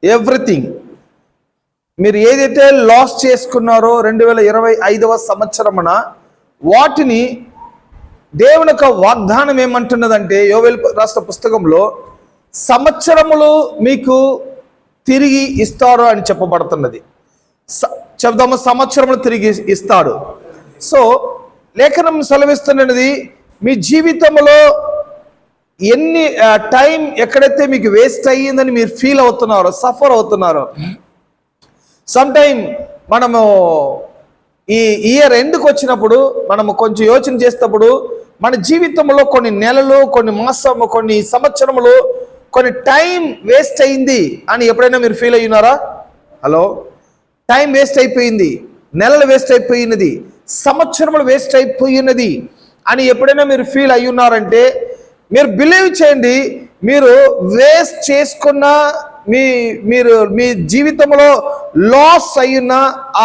Everything. మీరు ఏదైతే loss చేసుకున్నారో 2025వ సంవత్సరమున, వాటిని దేవుని యొక్క వాగ్దానం ఏమంటున్నదంటే, యోవేలు రాష్ట్ర పుస్తకంలో సంవత్సరములు మీకు తిరిగి ఇస్తారు అని చెప్పబడుతున్నది. చెప్దాము, సంవత్సరములు తిరిగి ఇస్తాడు. సో లేఖనం సెలవిస్తున్నది, మీ జీవితంలో ఎన్ని టైం ఎక్కడైతే మీకు వేస్ట్ అయ్యిందని మీరు ఫీల్ అవుతున్నారో, సఫర్ అవుతున్నారో, సమ్ టైమ్ మనము ఈ ఇయర్ ఎండ్కి వచ్చినప్పుడు మనము కొంచెం యోచన చేసేటప్పుడు మన జీవితంలో కొన్ని నెలలు, కొన్ని మాసము, కొన్ని సంవత్సరములు, కొన్ని టైం వేస్ట్ అయింది అని ఎప్పుడైనా మీరు ఫీల్ అయ్యున్నారా? హలో, టైం వేస్ట్ అయిపోయింది, నెలలు వేస్ట్ అయిపోయినది, సంవత్సరములు వేస్ట్ అయిపోయినది అని ఎప్పుడైనా మీరు ఫీల్ అయ్యున్నారంటే, మీరు బిలీవ్ చేయండి, మీరు వేస్ట్ చేసుకున్న మీరు మీ జీవితంలో లాస్ అయిన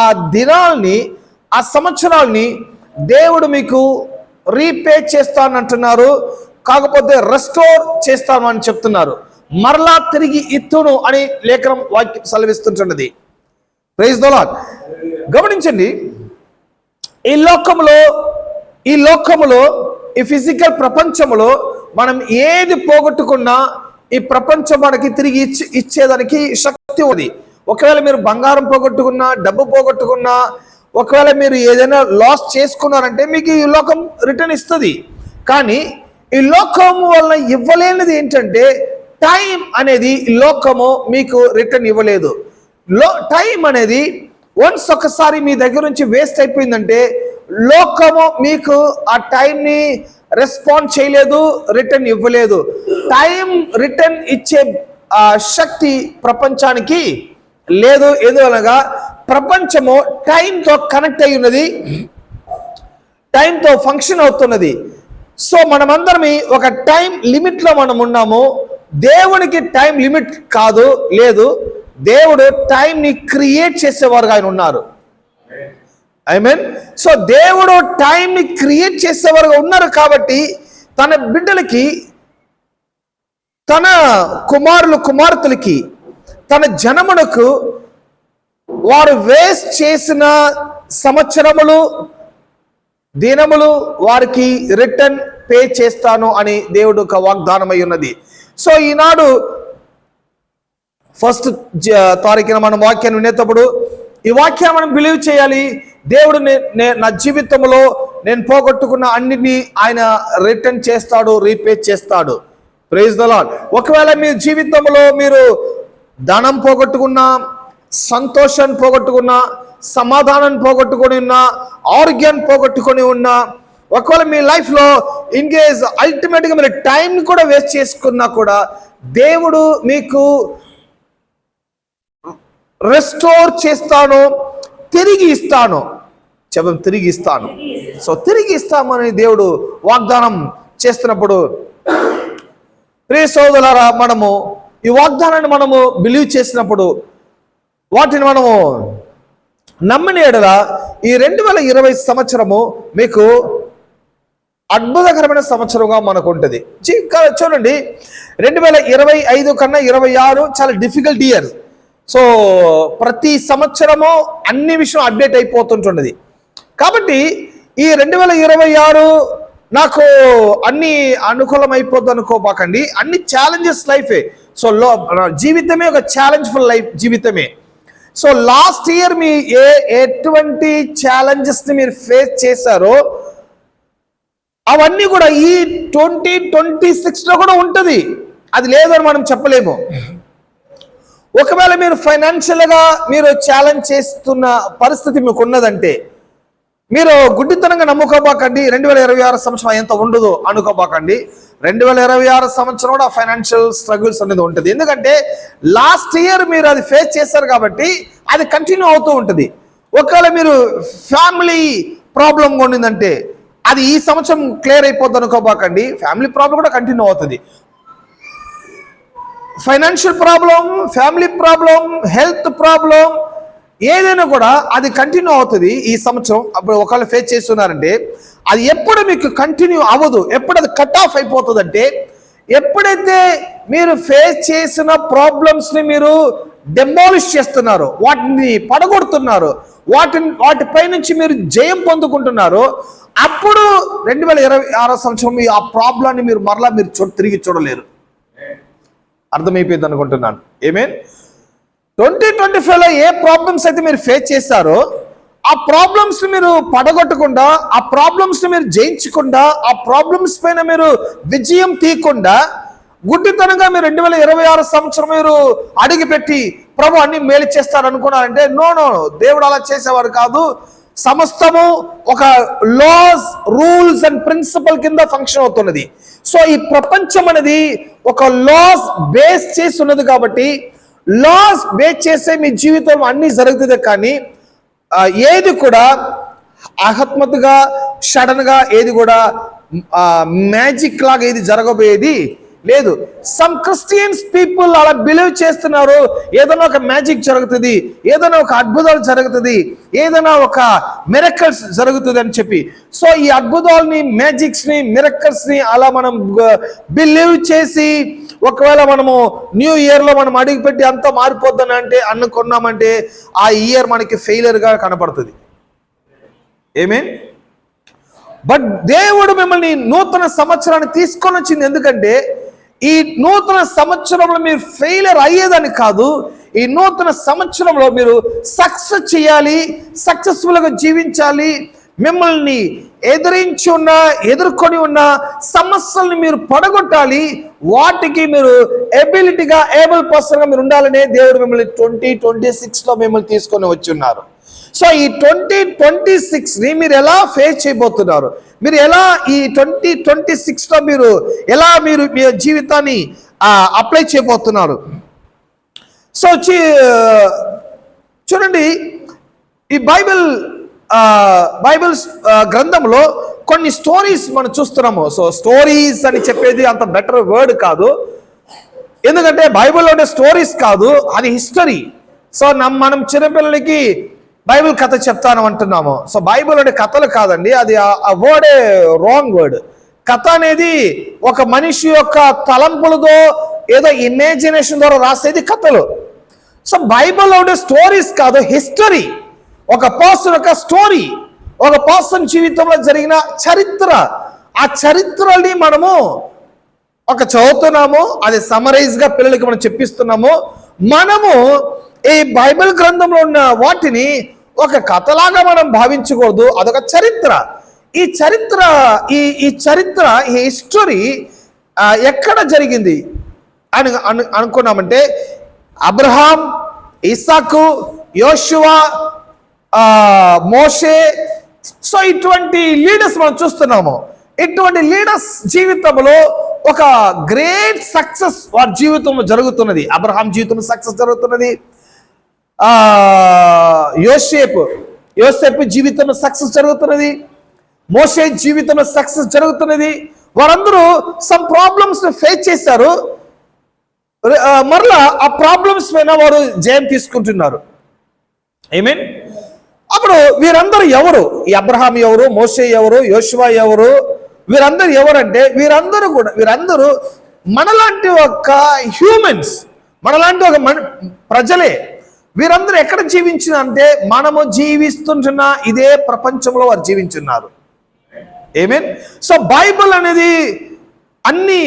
ఆ దినాల్ని, ఆ సంవత్సరాల్ని దేవుడు మీకు రీపే చేస్తానంటున్నారు. కాకపోతే రెస్టోర్ చేస్తాను అని చెప్తున్నారు. మరలా తిరిగి ఇత్తును అని లేఖనం వాక్యం సెలవిస్తుంటున్నది. Praise the lord. గమనించండి, ఈ లోకములో ఈ ఫిజికల్ ప్రపంచంలో మనం ఏది పోగొట్టుకున్నా ఈ ప్రపంచం మనకి తిరిగి ఇచ్చేదానికి శక్తి ఉంది. ఒకవేళ మీరు బంగారం పోగొట్టుకున్నా, డబ్బు పోగొట్టుకున్నా, ఒకవేళ మీరు ఏదైనా లాస్ చేసుకున్నారంటే మీకు ఈ లోకం రిటర్న్ ఇస్తుంది. కానీ ఈ లోకం వల్ల ఇవ్వలేనిది ఏంటంటే టైం అనేది లోకము మీకు రిటర్న్ ఇవ్వలేదు. టైం అనేది వన్స్ ఒకసారి మీ దగ్గర నుంచి వేస్ట్ అయిపోయిందంటే లోకము మీకు ఆ టైంని రెస్పాండ్ చేయలేదు, రిటర్న్ ఇవ్వలేదు. టైం రిటర్న్ ఇచ్చే శక్తి ప్రపంచానికి లేదు. ఎందువలనగా ప్రపంచము టైంతో కనెక్ట్ అయి ఉన్నది, టైంతో ఫంక్షన్ అవుతున్నది. సో మనమందరం ఒక టైం లిమిట్లో మనం ఉన్నాము. దేవునికి టైం లిమిట్ కాదు, లేదు. దేవుడు టైంని క్రియేట్ చేసేవారుగా ఆయన ఉన్నారు. ఆమేన్. సో దేవుడు టైంని క్రియేట్ చేసేవారుగా ఉన్నారు కాబట్టి తన బిడ్డలకి, తన కుమారులు కుమార్తెలకి, తన జనమునకు వారు వేస్ట్ చేసిన సంవత్సరములు, దినములు వారికి రిటర్న్ పే చేస్తాను అని దేవుడు ఒక వాగ్దానమై ఉన్నది. సో ఈనాడు 1వ తారీఖున మనం వాక్యాన్ని వినేటప్పుడు ఈ వాక్యాన్ని మనం బిలీవ్ చేయాలి. దేవుడు నా జీవితంలో నేను పోగొట్టుకున్న అన్నిటినీ ఆయన రిటర్న్ చేస్తాడు, రీపే చేస్తాడు. Praise the Lord. ఒకవేళ మీ జీవితంలో మీరు ధనం పోగొట్టుకున్నా, సంతోషాన్ని పోగొట్టుకున్నా, సమాధానాన్ని పోగొట్టుకొని ఉన్నా, ఆరోగ్యాన్ని పోగొట్టుకొని ఉన్నా, ఒకవేళ మీ లైఫ్లో ఇన్ కేస్ అల్టిమేట్గా మీరు టైంని కూడా వేస్ట్ చేసుకున్నా కూడా దేవుడు మీకు రెస్టోర్ చేస్తాను, తిరిగి ఇస్తాను. చెప్పం, తిరిగి ఇస్తాను. సో తిరిగి ఇస్తామని దేవుడు వాగ్దానం చేస్తున్నప్పుడు ప్రియ సోదరులారా, మనము ఈ వాగ్దానాన్ని మనము బిలీవ్ చేసినప్పుడు, వాటిని మనము నమ్మిన యెడల ఈ 2020 సంవత్సరము మీకు అద్భుతకరమైన సంవత్సరంగా మనకు ఉంటుంది. చూడండి, 2025 కన్నా 26 చాలా డిఫికల్ట్ ఇయర్. సో ప్రతి సంవత్సరము అన్ని విషయం అప్డేట్ అయిపోతుంటున్నది. కాబట్టి ఈ 2026 నాకు అన్ని అనుకూలం అయిపోద్ది అనుకోబాకండి. అన్ని ఛాలెంజెస్ లైఫే. సో జీవితమే ఒక ఛాలెంజ్ఫుల్ లైఫ్ జీవితమే. సో లాస్ట్ ఇయర్ మీ ఎటువంటి ఛాలెంజెస్ని మీరు ఫేస్ చేశారో అవన్నీ కూడా ఈ 2026లో కూడా ఉంటుంది. అది లేదని మనం చెప్పలేము. ఒకవేళ మీరు ఫైనాన్షియల్గా మీరు ఛాలెంజ్ చేస్తున్న పరిస్థితి మీకు ఉన్నదంటే మీరు గుడ్డితనంగా నమ్ముకోబాకండి. 2026 సంవత్సరం ఎంత ఉండదు అనుకోబాకండి. 2026 సంవత్సరం కూడా ఫైనాన్షియల్ స్ట్రగుల్స్ అనేది ఉంటుంది. ఎందుకంటే లాస్ట్ ఇయర్ మీరు అది ఫేస్ చేశారు కాబట్టి అది కంటిన్యూ అవుతూ ఉంటుంది. ఒకవేళ మీరు ఫ్యామిలీ ప్రాబ్లం ఉండిందంటే అది ఈ సంవత్సరం క్లియర్ అయిపోద్ది అనుకోబాకండి. ఫ్యామిలీ ప్రాబ్లం కూడా కంటిన్యూ అవుతుంది. Financial problem, family problem, health problem ఏదైనా కూడా అది కంటిన్యూ అవుతుంది ఈ సంవత్సరం. అప్పుడు ఒకవేళ ఫేస్ చేస్తున్నారంటే అది ఎప్పుడు మీకు కంటిన్యూ అవ్వదు. ఎప్పుడు అది కట్ ఆఫ్ అయిపోతుంది అంటే ఎప్పుడైతే మీరు ఫేస్ చేసిన ప్రాబ్లమ్స్ని మీరు డెమాలిష్ చేస్తున్నారు, వాటిని పడగొడుతున్నారు, వాటిపై నుంచి మీరు జయం పొందుకుంటున్నారు, అప్పుడు 2026 సంవత్సరం ఆ ప్రాబ్లాన్ని మీరు మరలా తిరిగి చూడలేరు. అర్థమైపోయింది అనుకుంటున్నాను. ఏమేన్ 2025లో ఏ ప్రాబ్లమ్స్ అయితే మీరు ఫేస్ చేశారో ఆ ప్రాబ్లమ్స్ మీరు పడగొట్టకుండా, ఆ ప్రాబ్లమ్స్ మీరు జయించకుండా, ఆ ప్రాబ్లమ్స్ పైన మీరు విజయం తీయకుండా గుడ్డితనంగా మీరు 2026 సంవత్సరం మీరు అడిగిపెట్టి ప్రభు అన్ని మేలు చేస్తారు అనుకున్నారంటే నో, దేవుడు అలా చేసేవారు కాదు. సమస్తము ఒక లాస్, రూల్స్ అండ్ ప్రిన్సిపల్ కింద ఫంక్షన్ అవుతున్నది. సో ఈ ప్రపంచం అనేది ఒక లాస్ బేస్ చేసి ఉన్నది కాబట్టి లాస్ బేస్ చేసే మీ జీవితంలో అన్ని జరుగుతుంది. కానీ ఏది కూడా అకస్మాత్తుగా సడన్ గా ఏది కూడా మ్యాజిక్ లాగా ఏది జరగబోయేది లేదు. సమ్ క్రిస్టియన్స్ పీపుల్ అలా బిలీవ్ చేస్తున్నారు, ఏదైనా ఒక మ్యాజిక్ జరుగుతుంది, ఏదైనా ఒక అద్భుతాలు జరుగుతుంది, ఏదైనా ఒక మిరకల్స్ జరుగుతుంది అని చెప్పి. సో ఈ అద్భుతాలని, మ్యాజిక్స్ ని, మిరకల్స్ ని అలా మనం బిలీవ్ చేసి ఒకవేళ మనము న్యూ ఇయర్ లో మనం అడిగిపెట్టి అంతా మారిపోద్దని అంటే అనుకున్నామంటే ఆ ఇయర్ మనకి ఫెయిలియర్ గా కనపడుతుంది. ఏమేన్ బట్ దేవుడు మిమ్మల్ని నూతన సంవత్సరాన్ని తీసుకొని వచ్చింది. ఎందుకంటే ఈ నూతన సంవత్సరంలో మీరు ఫెయిలియర్ అయ్యేదని కాదు, ఈ నూతన సంవత్సరంలో మీరు సక్సెస్ చేయాలి, సక్సెస్ఫుల్ గా జీవించాలి. మిమ్మల్ని ఎదుర్కొని ఉన్న సమస్యల్ని మీరు పడగొట్టాలి, వాటికి మీరు ఏబుల్ పర్సన్ గా మీరు ఉండాలనే దేవుడు మిమ్మల్ని 2026లో మిమ్మల్ని తీసుకొని వచ్చి ఉన్నారు. సో ఈ 2026ని మీరు ఎలా ఫేస్ చేయబోతున్నారు, మీరు ఎలా ఈ 2026లో మీరు ఎలా మీ జీవితాన్ని అప్లై చేయబోతున్నారు. సో చూడండి, ఈ బైబిల్ గ్రంథంలో కొన్ని స్టోరీస్ మనం చూస్తున్నాము. సో స్టోరీస్ అని చెప్పేది అంత బెటర్ వర్డ్ కాదు, ఎందుకంటే బైబిల్లో ఉండే స్టోరీస్ కాదు, అది హిస్టరీ. సో మనం చిన్నపిల్లలకి బైబిల్ కథ చెప్తాను అంటున్నాము. సో బైబిల్ అంటే కథలు కాదండి, అది ఆ వర్డే రాంగ్ వర్డ్. కథ అనేది ఒక మనిషి యొక్క తలంపులతో ఏదో ఇమాజినేషన్ ద్వారా రాసేది కథలు. సో బైబిల్లో ఉండే స్టోరీస్ కాదు, హిస్టరీ. ఒక పర్సన్ యొక్క స్టోరీ, ఒక పర్సన్ జీవితంలో జరిగిన చరిత్ర. ఆ చరిత్రని మనము చదువుతున్నాము, అది సమరైజ్ గా పిల్లలకి మనం చెప్పిస్తున్నాము. మనము ఈ బైబిల్ గ్రంథంలో ఉన్న వాటిని ఒక కథలాగా మనం భావించకూడదు, అదొక చరిత్ర. ఈ హిస్టరీ ఎక్కడ జరిగింది అని అనుకున్నామంటే అబ్రహాం, ఇస్సాకు, యోషువా, మోషే, సో ఇటువంటి లీడర్స్ మనం చూస్తున్నాము. ఇటువంటి లీడర్స్ జీవితంలో ఒక గ్రేట్ సక్సెస్ వారి జీవితంలో జరుగుతున్నది. అబ్రహాం జీవితంలో సక్సెస్ జరుగుతున్నది, యోసేపు జీవితంలో సక్సెస్ జరుగుతున్నది, మోషే జీవితంలో సక్సెస్ జరుగుతున్నది. వారందరూ సమ్ ప్రాబ్లమ్స్ ఫేస్ చేశారు, మరలా ఆ ప్రాబ్లమ్స్ పైన వారు జయం తీసుకుంటున్నారు. ఐ మీన్ అప్పుడు వీరందరూ ఎవరు? ఈ అబ్రహాం ఎవరు, మోషే ఎవరు, యోషువా ఎవరు? వీరందరూ ఎవరంటే వీరందరూ మనలాంటి ఒక హ్యూమన్స్, మనలాంటి ఒక ప్రజలే. వీరందరూ ఎక్కడ జీవించిన అంటే మనము జీవిస్తుంటున్న ఇదే ప్రపంచంలో వారు జీవించున్నారు. ఆమేన్. సో బైబిల్ అనేది అన్ని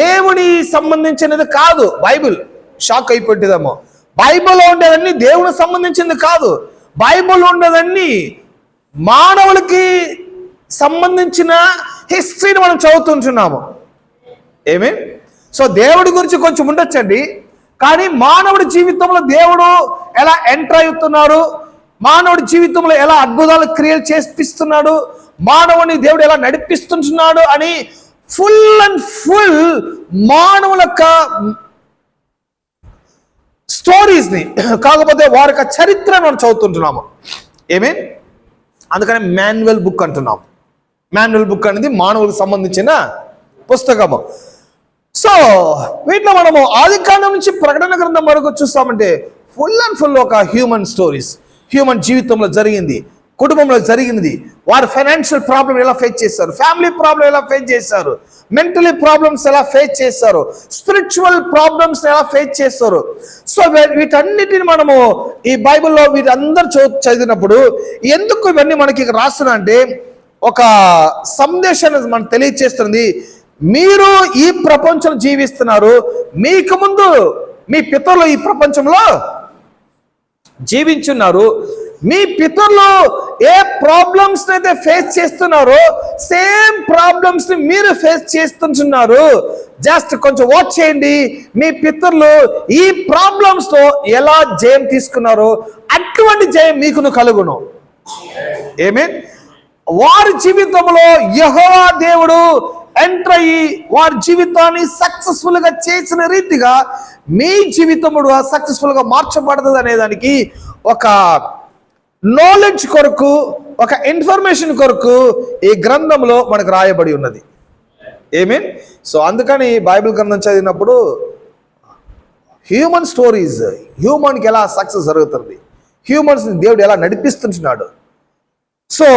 దేవుని సంబంధించినది కాదు. బైబిల్ షాక్ అయిపోతుందేమో, బైబిల్లో ఉండేదన్నీ దేవునికి సంబంధించింది కాదు. బైబిల్ ఉండేదన్నీ మానవులకి సంబంధించిన హిస్టరీని మనం చదువుతుంటున్నాము. ఆమేన్. సో దేవుడి గురించి కొంచెం ఉండొచ్చండి, కానీ మానవుడి జీవితంలో దేవుడు ఎలా ఎంటర్ అవుతున్నారు, మానవుడి జీవితంలో ఎలా అద్భుతాలు క్రియేట్ చేపిస్తున్నాడు, మానవుని దేవుడు ఎలా నడిపిస్తున్నాడు అని ఫుల్ మానవుల స్టోరీస్ ని, కాకపోతే వారి యొక్క చరిత్ర మనం చదువుతుంటున్నాము. ఆమేన్. అందుకని మాన్యువల్ బుక్ అంటున్నాం. మాన్యువల్ బుక్ అనేది మానవులకు సంబంధించిన పుస్తకము. సో వీటిలో మనము ఆదికాండం నుంచి ప్రకటన గ్రంథం వరకు చూస్తామంటే ఫుల్ ఒక హ్యూమన్ స్టోరీస్, హ్యూమన్ జీవితంలో జరిగింది. కుటుంబంలో జరిగినది, వారు ఫైనాన్షియల్ ప్రాబ్లం ఎలా ఫేస్ చేశారు, ఫ్యామిలీ ప్రాబ్లం ఎలా ఫేస్ చేశారు, మెంటలీ ప్రాబ్లమ్స్ ఎలా ఫేస్ చేశారు, స్పిరిచువల్ ప్రాబ్లమ్స్ ఎలా ఫేస్ చేస్తారు. సో వీటన్నిటిని మనము ఈ బైబిల్లో వీరందరూ చదివినప్పుడు ఎందుకు ఇవన్నీ మనకి రాస్తున్నా అంటే ఒక సందేశాన్ని మనం తెలియచేస్తుంది. మీరు ఈ ప్రపంచం జీవిస్తున్నారు, మీకు ముందు మీ పితరులు ఈ ప్రపంచంలో జీవించున్నారు. మీ పితరులు ఏ ప్రాబ్లమ్స్ అయితే ఫేస్ చేస్తున్నారో సేమ్ ప్రాబ్లమ్స్ ని మీరు ఫేస్ చేస్తున్నారు. జస్ట్ కొంచెం వాచ్ చేయండి, మీ పితరులు ఈ ప్రాబ్లమ్స్ తో ఎలా జయం తీసుకున్నారో అటువంటి జయం మీకును కలుగును. ఆమేన్. వారి జీవితంలో యెహోవా దేవుడు ఎంటర్ అయ్యి వారి జీవితాన్ని సక్సెస్ఫుల్ గా చేసిన రీతిగా మీ జీవితం కూడా సక్సెస్ఫుల్ గా మార్చబడుతుంది అనేదానికి ఒక నాలెడ్జ్ కొరకు, ఒక ఇన్ఫర్మేషన్ కొరకు ఈ గ్రంథంలో మనకు రాయబడి ఉన్నది. ఆమేన్. సో అందుకని బైబిల్ గ్రంథం చదివినప్పుడు హ్యూమన్ స్టోరీస్, హ్యూమన్కి ఎలా సక్సెస్ జరుగుతుంది, హ్యూమన్స్ దేవుడు ఎలా నడిపిస్తున్నాడు, సో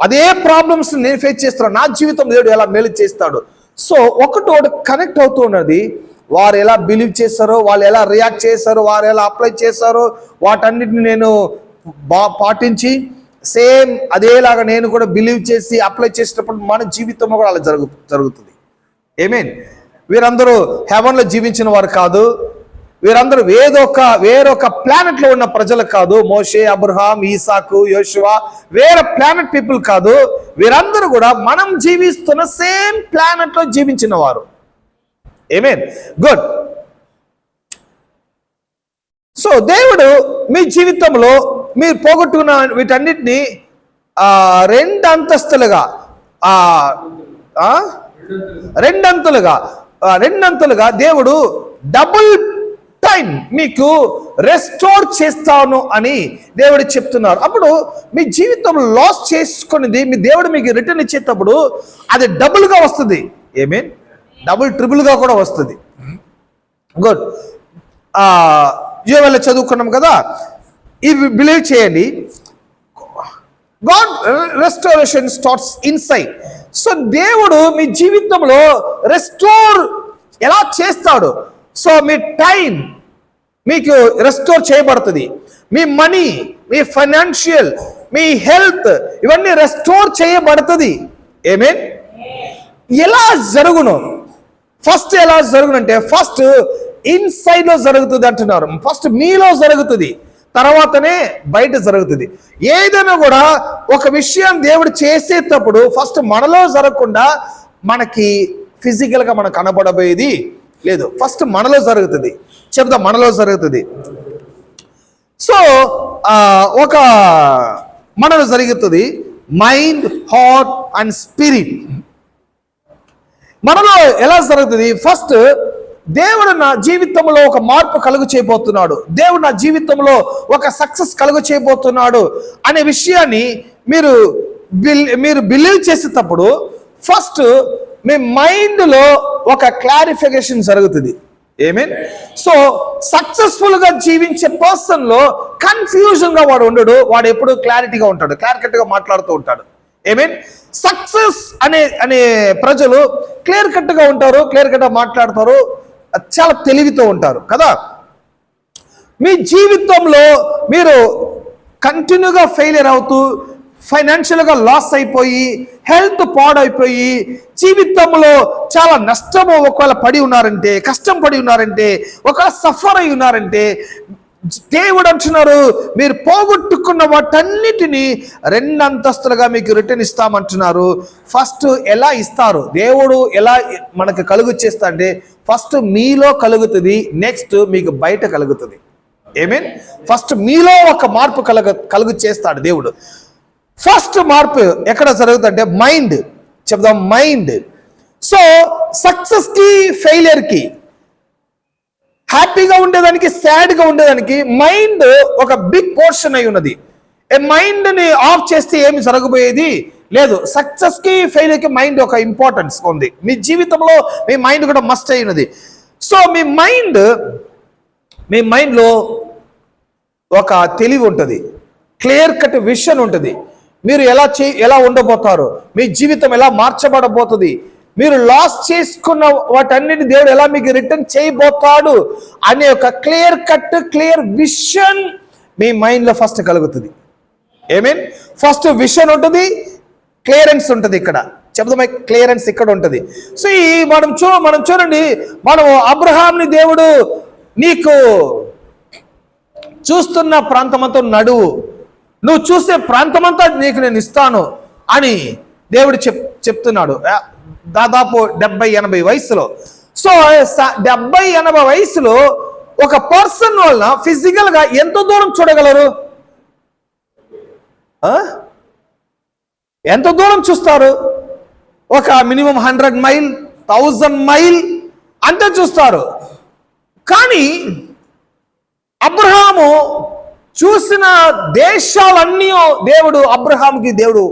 అదే ప్రాబ్లమ్స్ నేను ఫేస్ చేస్తున్నాను, నా జీవితం దేవుడు ఎలా మేలు చేస్తాడు. సో ఒకటి కనెక్ట్ అవుతూ ఉన్నది. వారు ఎలా బిలీవ్ చేస్తారో, వాళ్ళు ఎలా రియాక్ట్ చేస్తారో, వారు ఎలా అప్లై చేస్తారో వాటన్నిటిని నేను పాటించి సేమ్ అదేలాగా నేను కూడా బిలీవ్ చేసి అప్లై చేసేటప్పుడు మన జీవితంలో కూడా అలా జరుగుతుంది. ఆమేన్. వీరందరూ హెవెన్లో జీవించిన వారు కాదు, వీరందరూ వేరొక ప్లానెట్ లో ఉన్న ప్రజలు కాదు. మోషే, అబ్రహాం, ఈసాకు, యోషువా వేరే ప్లానెట్ పీపుల్ కాదు. వీరందరూ కూడా మనం జీవిస్తున్న సేమ్ ప్లానెట్ లో జీవించిన వారు. ఆమేన్. గుడ్. సో దేవుడు మీ జీవితంలో మీరు పోగొట్టుకున్న వీటన్నిటిని రెండంతలుగా దేవుడు డబుల్ టైం మీకు రెస్టోర్ చేస్తాను అని దేవుడు చెప్తున్నారు. అప్పుడు మీ జీవితంలో లాస్ చేసుకునేది మీ దేవుడు మీకు రిటర్న్ ఇచ్చేటప్పుడు అది డబుల్ గా వస్తుంది. ఆమేన్. డబుల్ ట్రిపుల్ గా కూడా వస్తుంది. గుడ్. యోవేల్లో చదువుకున్నాం కదా, ఇవి బిలీవ్ చేయండి. God restoration starts inside. So దేవుడు మీ జీవితంలో రెస్టోర్ ఎలా చేస్తాడు. సో మీ టైం మీకు రెస్టోర్ చేయబడుతుంది, మీ మనీ, మీ ఫైనాన్షియల్, మీ హెల్త్ ఇవన్నీ రెస్టోర్ చేయబడుతుంది. ఆమేన్. ఎలా జరుగును? ఫస్ట్ ఎలా జరుగునంటే ఫస్ట్ ఇన్సైడ్ లో జరుగుతుంది అంటున్నారు. ఫస్ట్ మీలో జరుగుతుంది, తర్వాతనే బయట జరుగుతుంది. ఏదైనా కూడా ఒక విషయం దేవుడు చేసేటప్పుడు ఫస్ట్ మనలో జరగకుండా మనకి ఫిజికల్ గా మనకు కనబడబోయేది లేదు, ఫస్ట్ మనలో జరుగుతుంది. చెప్తా, మనలో జరుగుతుంది. సో ఒక మనలో జరుగుతుంది మైండ్, హార్ట్ అండ్ స్పిరిట్. మనలో ఎలా జరుగుతుంది? ఫస్ట్ దేవుడు నా జీవితంలో ఒక మార్పు కలుగు చేయబోతున్నాడు, దేవుడు నా జీవితంలో ఒక సక్సెస్ కలుగు చేయబోతున్నాడు అనే విషయాన్ని మీరు బిలీవ్ చేసేటప్పుడు ఫస్ట్ మీ మైండ్లో ఒక క్లారిఫికేషన్ జరుగుతుంది. ఆమేన్. సో సక్సెస్ఫుల్ గా జీవించే పర్సన్ లో కన్ఫ్యూజన్ గా వాడు ఉండడు, వాడు ఎప్పుడు క్లారిటీగా ఉంటాడు, క్లియర్ కట్ గా మాట్లాడుతూ ఉంటాడు. ఆమేన్. సక్సెస్ అనే ప్రజలు క్లియర్ కట్ గా ఉంటారు, క్లియర్ కట్ గా మాట్లాడతారు, చాలా తెలివితో ఉంటారు కదా. మీ జీవితంలో మీరు కంటిన్యూగా ఫెయిలియర్ అవుతూ, ఫైనాన్షియల్గా లాస్ అయిపోయి, హెల్త్ పాడైపోయి, జీవితంలో చాలా నష్టము ఒకవేళ పడి ఉన్నారంటే, కష్టం పడి ఉన్నారంటే, ఒకవేళ సఫర్ అయి ఉన్నారంటే దేవుడు అంటున్నారు మీరు పోగొట్టుకున్న వాటన్నిటిని రెండంతస్తులుగా మీకు రిటర్న్ ఇస్తామంటున్నారు. ఫస్ట్ ఎలా ఇస్తారు? దేవుడు ఎలా మనకు కలుగు చేస్తా అంటే ఫస్ట్ మీలో కలుగుతుంది, నెక్స్ట్ మీకు బయట కలుగుతుంది. ఆమేన్. ఫస్ట్ మీలో ఒక మార్పు కలుగు చేస్తాడు దేవుడు. ఫస్ట్ మార్పు ఎక్కడ జరుగుతుందంటే మైండ్. చెప్దాం, మైండ్. సో సక్సెస్ కి, ఫెయిలియర్ కి, హ్యాపీగా ఉండేదానికి, సాడ్ గా ఉండేదానికి మైండ్ ఒక బిగ్ పోర్షన్ అయి ఉన్నది. మైండ్ ని ఆఫ్ చేస్తే ఏమి జరగబోయేది లేదు. సక్సెస్ కి, ఫెయిలియర్ కి మైండ్ ఒక ఇంపార్టెన్స్ ఉంది. మీ జీవితంలో మీ మైండ్ కూడా మస్ట్ అయి ఉన్నది. సో మీ మైండ్లో ఒక తెలివి ఉంటుంది, క్లియర్ కట్ విషన్ ఉంటుంది. మీరు ఎలా ఉండబోతారు, మీ జీవితం ఎలా మార్చబడబోతుంది, మీరు లాస్ చేసుకున్న వాటన్నిటి దేవుడు ఎలా మీకు రిటర్న్ చేయబోతాడు అనే ఒక క్లియర్ విషన్ మీ మైండ్లో ఫస్ట్ కలుగుతుంది. ఏమీన్? ఫస్ట్ విషన్ ఉంటుంది, క్లియరెన్స్ ఉంటుంది. ఇక్కడ చెప్తామా, క్లియరెన్స్ ఇక్కడ ఉంటుంది. సో ఈ మనం చూడండి, మనము అబ్రహాంని దేవుడు నీకు చూస్తున్న ప్రాంతమంతా నడువు, నువ్వు చూసే ప్రాంతమంతా నీకు నేను ఇస్తాను అని దేవుడు చెప్తున్నాడు. దాదాపు 70-80 వయసులో. సో 70-80 వయసులో ఒక పర్సన్ వల్ల ఫిజికల్ గా ఎంత దూరం చూడగలరు? ఎంత దూరం చూస్తారు? ఒక మినిమం 100 మైల్ 1000 మైల్ అంతే చూస్తారు. కానీ అబ్రహాము చూసిన దేశాలన్నీ అబ్రహాంకి దేవుడు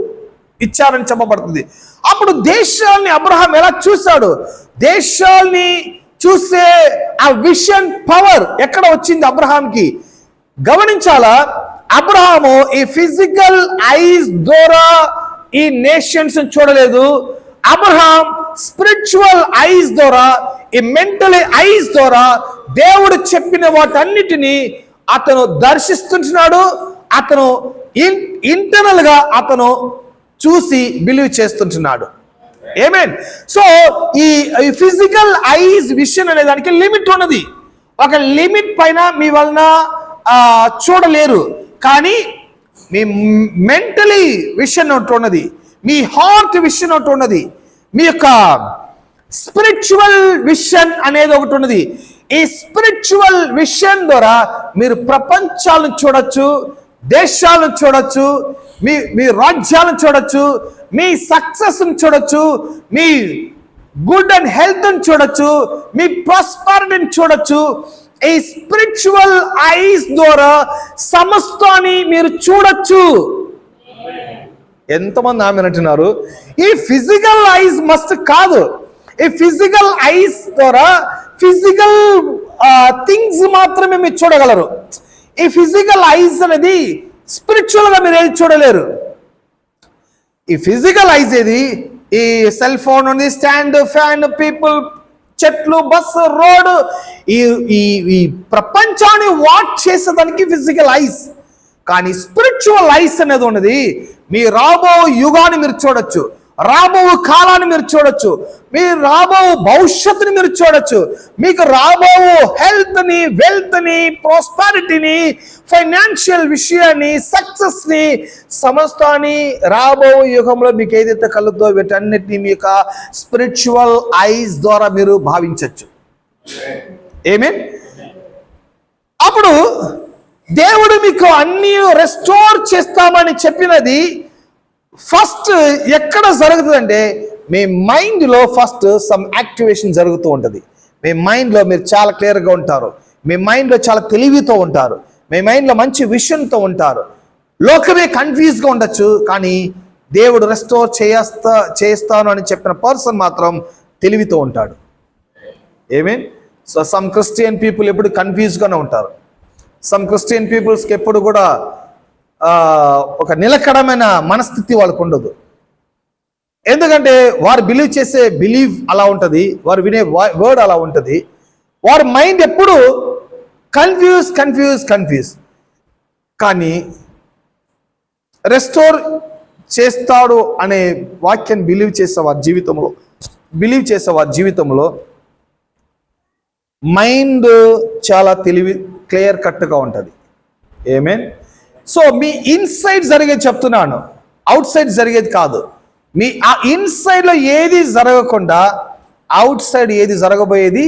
ఇచ్చారని చెప్పబడుతుంది. అప్పుడు దేశాల్ని అబ్రహాం ఎలా చూశాడు? దేశాల్ని చూసే ఆ విషన్ పవర్ ఎక్కడ వచ్చింది అబ్రహాంకి? గమనించాలా, అబ్రహాము ఈ ఫిజికల్ ఐస్ ద్వారా ఈ నేషన్స్ చూడలేదు. అబ్రహాం స్పిరిచువల్ ఐస్ ద్వారా, ఈ మెంటల్ ఐస్ ద్వారా దేవుడు చెప్పిన వాటన్నిటినీ అతను దర్శిస్తుంటున్నాడు. అతను ఇంటర్నల్ గా అతను చూసి బిలీవ్ చేస్తుంటున్నాడు. ఆమేన్. సో ఈ ఫిజికల్ ఐస్ విషన్ అనే దానికి లిమిట్ ఉన్నది. ఒక లిమిట్ పైన మీ వలన చూడలేరు. కానీ మీ మెంటలీ విషన్ ఒకటి ఉన్నది, మీ హార్ట్ విషన్ ఒకటి ఉన్నది, మీ యొక్క స్పిరిచువల్ విషన్ అనేది ఒకటి ఉన్నది. ఈ స్పిరిచువల్ విషన్ ద్వారా మీరు ప్రపంచాలను చూడొచ్చు, దేశాలను చూడొచ్చు, మీ రాజ్యాలను చూడొచ్చు, మీ సక్సెస్ చూడొచ్చు, మీ గుడ్ అండ్ హెల్త్ చూడొచ్చు, మీ ప్రాస్పరిటీని చూడొచ్చు. ఈ స్పిరిచువల్ ఐస్ ద్వారా సమస్తాన్ని మీరు చూడొచ్చు. ఎంతమంది ఆమె అంటున్నారు? ఈ ఫిజికల్ ఐస్ మస్ట్ కాదు. ఈ ఫిజికల్ ఐస్ ద్వారా ఫిజికల్ థింగ్స్ మాత్రమే మీరు చూడగలరు. ఈ ఫిజికల్ ఐస్ అనేది స్పిరిచువల్ గా మీరు ఏది చూడలేరు. ఈ ఫిజికల్ ఐస్ ఏది? ఈ సెల్ ఫోన్ ఉంది, స్టాండ్, ఫ్యాన్, పీపుల్, చెట్లు, బస్సు, రోడ్, ఈ ప్రపంచాన్ని వాచ్ చేసేదానికి ఫిజికల్ ఐస్. కానీ స్పిరిచువల్ ఐస్ అనేది ఉన్నది. మీ రాబో యుగాన్ని మీరు చూడొచ్చు, రాబో కాలాన్ని మీరు చూడొచ్చు, మీ రాబో భవిష్యత్తుని మీరు చూడొచ్చు, మీకు రాబో హెల్త్ ని, వెల్త్ ని, ప్రాస్పారిటీని, ఫైనాన్షియల్ విషయాన్ని, సక్సెస్ ని, సమస్తాన్ని రాబో యుగంలో మీకు ఏదైతే కలుగుతో వీటన్నిటిని మీ యొక్క స్పిరిచువల్ ఐస్ ద్వారా మీరు భావించవచ్చు. ఆమేన్. అప్పుడు దేవుడు మీకు అన్ని రెస్టోర్ చేస్తామని చెప్పినది ఫస్ట్ ఎక్కడ జరుగుతుందంటే మీ మైండ్లో ఫస్ట్ సమ్ యాక్టివేషన్ జరుగుతూ ఉంటుంది. మీ మైండ్లో మీరు చాలా క్లియర్గా ఉంటారు, మీ మైండ్లో చాలా తెలివితో ఉంటారు, మీ మైండ్లో మంచి విషన్తో ఉంటారు. లోకమే కన్ఫ్యూజ్గా ఉండొచ్చు, కానీ దేవుడు రెస్టోర్ చేస్తాను అని చెప్పిన పర్సన్ మాత్రం తెలివితో ఉంటాడు. ఆమేన్. సో సమ్ క్రిస్టియన్ పీపుల్ ఎప్పుడు కన్ఫ్యూజ్గానే ఉంటారు. సమ్ క్రిస్టియన్ పీపుల్స్కి ఎప్పుడు కూడా ఒక నిలకడమైన మనస్థితి వాళ్ళకు ఉండదు. ఎందుకంటే వారు బిలీవ్ చేసే బిలీవ్ అలా ఉంటుంది, వారు వినే వర్డ్ అలా ఉంటుంది. వారి మైండ్ ఎప్పుడు కన్ఫ్యూజ్. కానీ రెస్టోర్ చేస్తాడు అనే వాక్యాన్ని బిలీవ్ చేసే వారి జీవితంలో మైండ్ చాలా క్లియర్ కట్గా ఉంటుంది. ఆమేన్. సో మీ ఇన్సైడ్ జరిగేది చెప్తున్నాను, అవుట్ సైడ్ జరిగేది కాదు. మీ ఆ ఇన్సైడ్లో ఏది జరగకుండా అవుట్ సైడ్ ఏది జరగబోయేది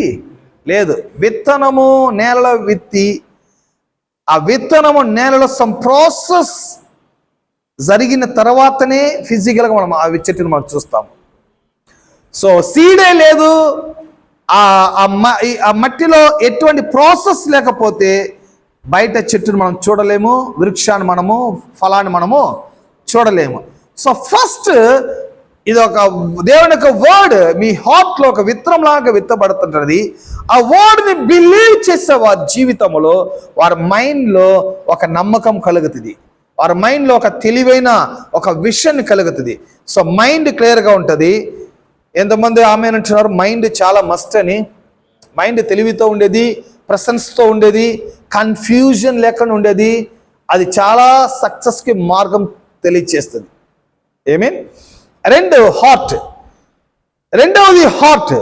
లేదు. విత్తనము నేలలో విత్తి ఆ విత్తనము నేలలో సమ్ ప్రాసెస్ జరిగిన తర్వాతనే ఫిజికల్గా మనం ఆ చెట్టును మనం చూస్తాము. సో సీడే లేదు, ఆ మట్టిలో ఎటువంటి ప్రాసెస్ లేకపోతే బయట చెట్టును మనం చూడలేము, వృక్షాన్ని మనము, ఫలాన్ని మనము చూడలేము. సో ఫస్ట్ ఇది ఒక దేవుని యొక్క వర్డ్ మీ హార్ట్లో ఒక విత్తనం లాగా విత్తబడుతుంటుంది. ఆ వర్డ్ని బిలీవ్ చేసే వారి జీవితంలో, వారి మైండ్లో ఒక నమ్మకం కలుగుతుంది, వారి మైండ్లో ఒక తెలివైన ఒక విషన్ కలుగుతుంది. సో మైండ్ క్లియర్గా ఉంటుంది. ఎంతమంది ఆమె అంటున్నారు మైండ్ చాలా మస్ట్ అని. మైండ్ తెలివితో ఉండేది, ప్రెసెన్స్తో ఉండేది, కన్ఫ్యూజన్ లేకుండా ఉండేది. అది చాలా సక్సెస్కి మార్గం తెలియచేస్తుంది. ఏమీన్ రెండవది హార్ట్.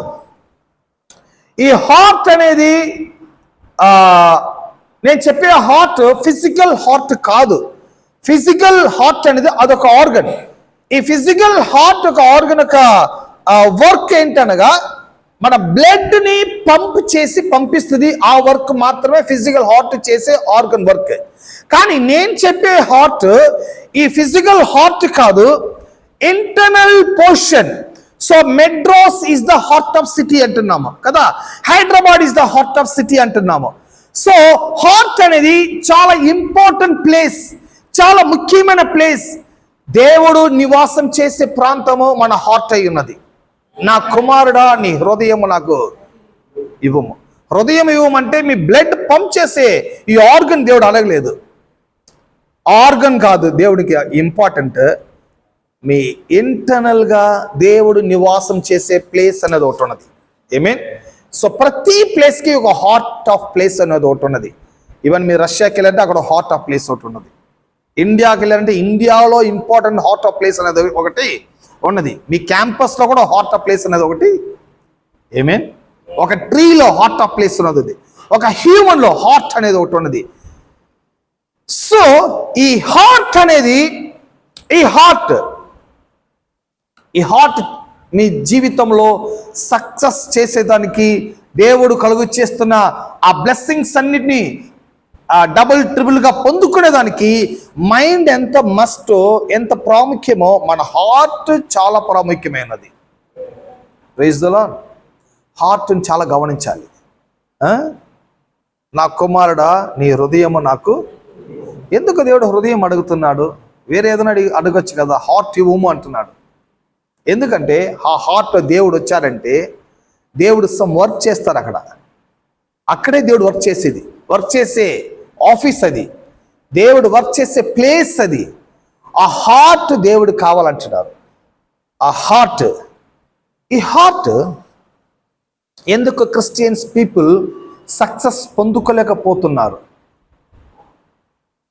ఈ హార్ట్ అనేది నేను చెప్పే హార్ట్ ఫిజికల్ హార్ట్ కాదు. ఫిజికల్ హార్ట్ అనేది అదొక ఆర్గన్. ఈ ఫిజికల్ హార్ట్ ఒక ఆర్గన్ యొక్క వర్క్ ఏంటనగా మన బ్లడ్ ని పంప్ చేసి పంపిస్తుంది. ఆ వర్క్ మాత్రమే ఫిజికల్ హార్ట్ చేసే ఆర్గన్ వర్క్. కానీ నేను చెప్పే హార్ట్ ఈ ఫిజికల్ హార్ట్ కాదు, internal portion. So Madras is the heart of city అంటున్నాము కదా, Hyderabad is the heart of city అంటున్నాము. సో హార్ట్ అనేది చాలా ఇంపార్టెంట్ ప్లేస్, చాలా ముఖ్యమైన ప్లేస్. దేవుడు నివాసం చేసే ప్రాంతము మన హార్ట్ అయి ఉన్నది. నా కుమారుడా నీ హృదయము నాకు ఇవ్వము. హృదయం ఇవ్వమంటే మీ బ్లడ్ పంప్ చేసే ఈ ఆర్గన్ దేవుడు అడగలేదు. ఆర్గన్ కాదు దేవుడికి ఇంపార్టెంట్, మీ ఇంటర్నల్గా దేవుడు నివాసం చేసే ప్లేస్ అనేది ఒకటి ఉన్నది. ఏమేన్? సో ప్రతి ప్లేస్కి ఒక హార్ట్ ఆఫ్ ప్లేస్ అనేది ఒకటి ఉన్నది. ఈవెన్ మీరు రష్యాకి వెళ్ళారంటే అక్కడ హార్ట్ ఆఫ్ ప్లేస్ ఒకటి ఉన్నది. ఇండియాకి వెళ్ళారంటే ఇండియాలో ఇంపార్టెంట్ హార్ట్ ఆఫ్ ప్లేస్ అనేది ఒకటి ఉన్నది. మీ క్యాంపస్లో కూడా హార్ట్ ఆఫ్ ప్లేస్ అనేది ఒకటి. ఏమేన్? ఒక ట్రీలో హార్ట్ ఆఫ్ ప్లేస్ ఉన్నది, ఒక హ్యూమన్లో హార్ట్ అనేది ఒకటి ఉన్నది. సో ఈ హార్ట్ అనేది ఈ హార్ట్ మీ జీవితంలో సక్సెస్ చేసేదానికి దేవుడు కలుగు చేస్తున్న ఆ బ్లెస్సింగ్స్ అన్నిటినీ డబుల్ ట్రిపుల్గా పొందుకునేదానికి మైండ్ ఎంత మస్టో, ఎంత ప్రాముఖ్యమో మన హార్ట్ చాలా ప్రాముఖ్యమైనది. Praise the lord. హార్ట్ని చాలా గమనించాలి. నా కుమారుడా నీ హృదయము నాకు. ఎందుకు దేవుడు హృదయం అడుగుతున్నాడు? వేరే ఏదైనా అడగచ్చు కదా, హార్ట్ ఇవ్వము అంటున్నాడు. ఎందుకంటే ఆ హార్ట్లో దేవుడు వచ్చారంటే దేవుడు సమ్ వర్క్ చేస్తారు అక్కడే దేవుడు వర్క్ చేసే ఆఫీస్ అది, దేవుడు వర్క్ చేసే ప్లేస్ అది. ఆ హార్ట్ దేవుడు కావాలంటున్నారు. ఆ ఈ హార్ట్ ఎందుకు క్రిస్టియన్స్ పీపుల్ సక్సెస్ పొందుకోలేకపోతున్నారు,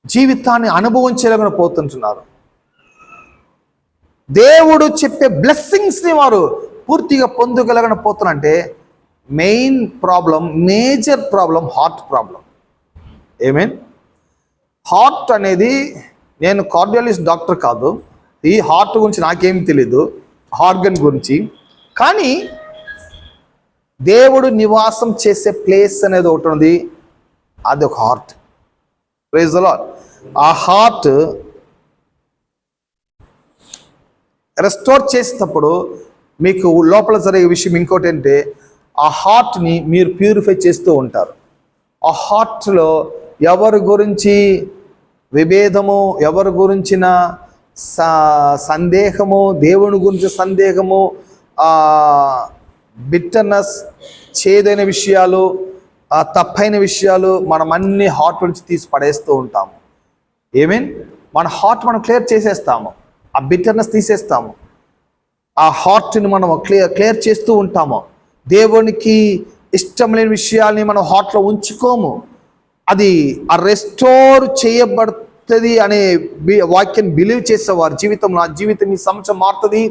జీవితాన్ని అనుభవించలేకపోతుంటున్నారు, దేవుడు చెప్పే బ్లెస్సింగ్స్ని వారు పూర్తిగా పొందగలగకపోతున్నారంటే మేజర్ ప్రాబ్లం హార్ట్ ప్రాబ్లం. ఏమేన్? హార్ట్ అనేది, నేను కార్డియాలజిస్ట్ డాక్టర్ కాదు, ఈ హార్ట్ గురించి నాకేం తెలీదు, ఆర్గన్ గురించి. కానీ దేవుడు నివాసం చేసే ప్లేస్ అనేది ఒకటి ఉంది, అది ఒక హార్ట్. Praise the Lord. ఆ హార్ట్ రెస్టోర్ చేసేటప్పుడు మీకు లోపల జరిగే విషయం ఇంకోటి అంటే, ఆ హార్ట్ని మీరు ప్యూరిఫై చేస్తూ ఉంటారు. ఆ హార్ట్లో ఎవరి గురించి విభేదము, ఎవరి గురించిన సందేహము, దేవుని గురించి సందేహము, బిట్టర్నెస్, చేదైన విషయాలు, తప్పైన విషయాలు మనం అన్ని హార్ట్ నుంచి తీసి పడేస్తూ ఉంటాము. ఏమేన్? మన హార్ట్ మనం క్లియర్ చేసేస్తాము, ఆ బిట్టర్నెస్ తీసేస్తాము, ఆ హార్ట్ని మనం క్లియర్ చేస్తూ ఉంటాము. దేవునికి ఇష్టం లేని విషయాల్ని మనం హార్ట్లో ఉంచుకోము. అది ఆ రెస్టోర్ చేయబడుతుంది అనే వాక్యాన్ని బిలీవ్ చేసేవారు జీవితంలో, ఆ జీవితం ఈ సంవత్సరం మారుతుంది,